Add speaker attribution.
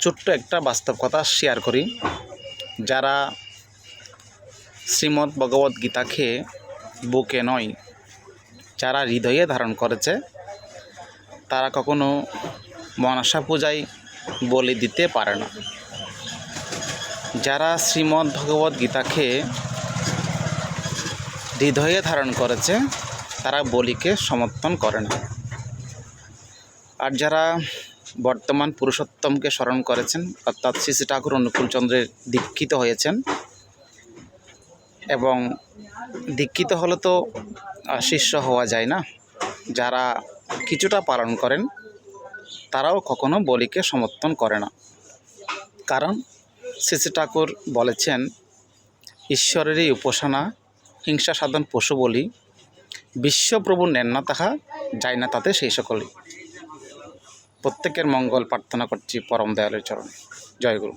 Speaker 1: ছোট্ট একটা বাস্তব কথা শেয়ার করি। যারা শ্রীমদ্ ভগবদ গীতাকে বুকে নয়, যারা হৃদয়ে ধারণ করেছে, তারা কখনো মনসা পূজায় বলি দিতে পারে না। যারা শ্রীমদ্ ভগবদ গীতাকে হৃদয়ে ধারণ করেছে, তারা বলিকে সমর্থন করে না। আর যারা বর্তমান পুরুষোত্তমকে স্মরণ করেছেন, অর্থাৎ শ্রী শ্রী ঠাকুর অনুকূলচন্দ্রের দীক্ষিত হয়েছেন, এবং দীক্ষিত হলে তো শিষ্য হওয়া যায় না, যারা কিছুটা পালন করেন তারাও কখনো বলিকে সমর্থন করে না। কারণ শ্রী শ্রী ঠাকুর বলেছেন, ঈশ্বরেরই উপাসনা হিংসা সাধন পশু বলি, বিশ্বপ্রভু নেন না তাহা যায় না তাতে সেই সকলেই। প্রত্যেকের মঙ্গল প্রার্থনা করছি পরম দয়ালের চরণে। জয় গুরু।